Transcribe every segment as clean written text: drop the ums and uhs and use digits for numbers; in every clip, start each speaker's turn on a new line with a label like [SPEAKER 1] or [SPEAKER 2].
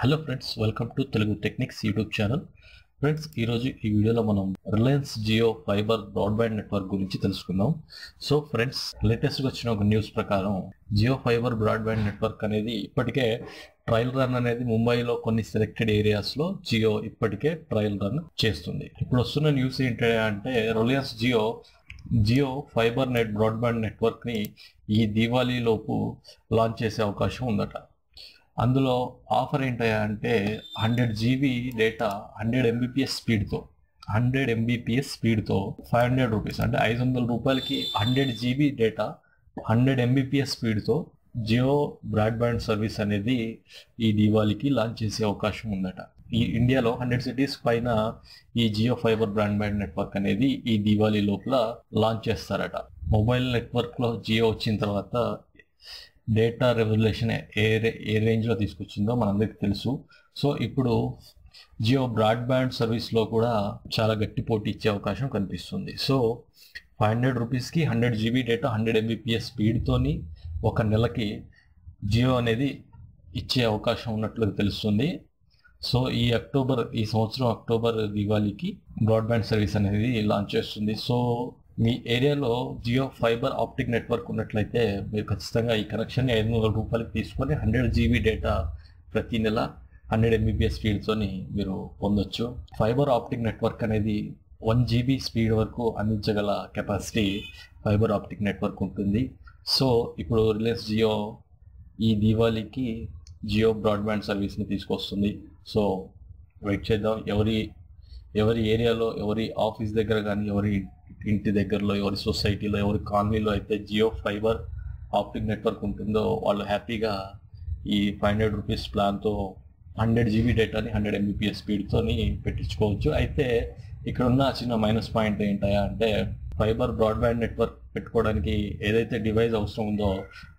[SPEAKER 1] Hello friends, welcome to Telugu techniques YouTube channel. Friends, ఈరోజు ఈ వీడియోలో మనం Reliance Jio fibre broadband network గురించి తెలుసుకుందాం. సో ఫ్రెండ్స్, లేటెస్ట్గా వచ్చిన ఒక న్యూస్ ప్రకారం జియో ఫైబర్ బ్రాడ్బ్యాండ్ నెట్వర్క్ అనేది ఇప్పటికే ట్రయల్ రన్ అనేది ముంబైలో కొన్ని సెలెక్టెడ్ ఏరియాస్లో జియో ఇప్పటికే ట్రయల్ రన్ చేస్తుంది. ఇప్పుడు వస్తున్న న్యూస్ ఏంటంటే రిలయన్స్ జియో ఫైబర్ బ్రాడ్బ్యాండ్ నెట్వర్క్ని ఈ దీవాళీ లోపు లాంచ్ చేసే అవకాశం ఉందట. అందులో ఆఫర్ ఏంటంటే 100 GB డేటా 100 MBPS స్పీడ్తో 500 రూపీస్ అంటే 500 రూపాయలకి 100 GB డేటా 100 MBPS స్పీడ్తో జియో బ్రాడ్బ్యాండ్ సర్వీస్ అనేది ఈ దీవాళీకి లాంచ్ చేసే అవకాశం ఉందట. ఈ ఇండియాలో 100 సిటీస్ పైన ఈ జియో ఫైబర్ బ్రాడ్బ్యాండ్ నెట్వర్క్ అనేది ఈ దీవాళీ లోపల లాంచ్ చేస్తారట. మొబైల్ నెట్వర్క్లో జియో వచ్చిన తర్వాత డేటా రెవల్యూషన్ ఏ రేంజ్లో తీసుకొచ్చిందో మనందరికీ తెలుసు. సో ఇప్పుడు జియో బ్రాడ్బ్యాండ్ సర్వీస్లో కూడా చాలా గట్టి పోటీ ఇచ్చే అవకాశం కనిపిస్తుంది. సో 500 రూపీస్కి 100 GB డేటా 100 MBPS స్పీడ్తోని ఒక నెలకి జియో అనేది ఇచ్చే అవకాశం ఉన్నట్లు తెలుస్తుంది. సో ఈ సంవత్సరం అక్టోబర్ దివాళీకి బ్రాడ్బ్యాండ్ సర్వీస్ అనేది లాంచ్ చేస్తుంది. సో మీ ఏరియాలో జియో ఫైబర్ ఆప్టిక్ నెట్వర్క్ ఉన్నట్లయితే మీరు ఖచ్చితంగా ఈ కనెక్షన్ని 500 రూపాయలకి తీసుకొని 100 GB డేటా ప్రతి నెల 100 MBPS స్పీడ్తో మీరు పొందొచ్చు. ఫైబర్ ఆప్టిక్ నెట్వర్క్ అనేది 1 GB స్పీడ్ వరకు అందించగల కెపాసిటీ ఫైబర్ ఆప్టిక్ నెట్వర్క్ ఉంటుంది. సో ఇప్పుడు రిలయన్స్ జియో ఈ దీవాళీకి జియో బ్రాడ్బ్యాండ్ సర్వీస్ని తీసుకొస్తుంది. సో వెయిట్ చేద్దాం. ఎవరి ఏరియాలో, ఎవరి ఆఫీస్ దగ్గర కానీ, ఎవరి ఇంటి దగ్గరలో, ఎవరి సొసైటీలో, ఎవరి కాలనీలో అయితే జియో ఫైబర్ ఆప్టిక్ నెట్వర్క్ ఉంటుందో వాళ్ళు హ్యాపీగా ఈ 500 రూపీస్ ప్లాన్తో 100 GB డేటాని 100 MBPS స్పీడ్తో పెట్టించుకోవచ్చు. అయితే ఇక్కడ ఉన్న చిన్న మైనస్ పాయింట్ ఏంటయా అంటే ఫైబర్ బ్రాడ్బ్యాండ్ నెట్వర్క్ పెట్టుకోవడానికి ఏదైతే డివైస్ అవసరం ఉందో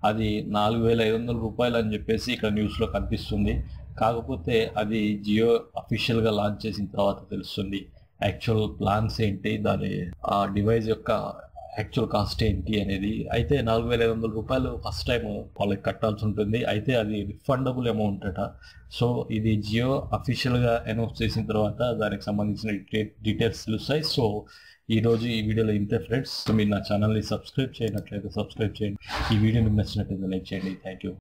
[SPEAKER 1] అది 4,500 రూపాయలు అని చెప్పేసి ఇక్కడ న్యూస్లో కనిపిస్తుంది. కాకపోతే అది జియో అఫీషియల్గా లాంచ్ చేసిన తర్వాత తెలుస్తుంది యాక్చువల్ ప్లాన్స్ ఏంటి, ఆ డివైస్ యొక్క యాక్చువల్ కాస్ట్ ఏంటి అనేది. అయితే 4,500 రూపాయలు ఫస్ట్ టైం వాళ్ళకి కట్టాల్సి ఉంటుంది. అయితే అది రిఫండబుల్ అమౌంట్ అట. సో ఇది జియో అఫీషియల్గా అనౌన్స్ చేసిన తర్వాత దానికి సంబంధించిన డీటెయిల్స్ తెలుస్తాయి. సో ఈరోజు ఈ వీడియోలో ఇంతే ఫ్రెండ్స్. మీరు నా ఛానల్ని సబ్స్క్రైబ్ చేయనట్లయితే సబ్స్క్రైబ్ చేయండి. ఈ వీడియో మీకు నచ్చినట్లయితే లైక్ చేయండి. Thank you.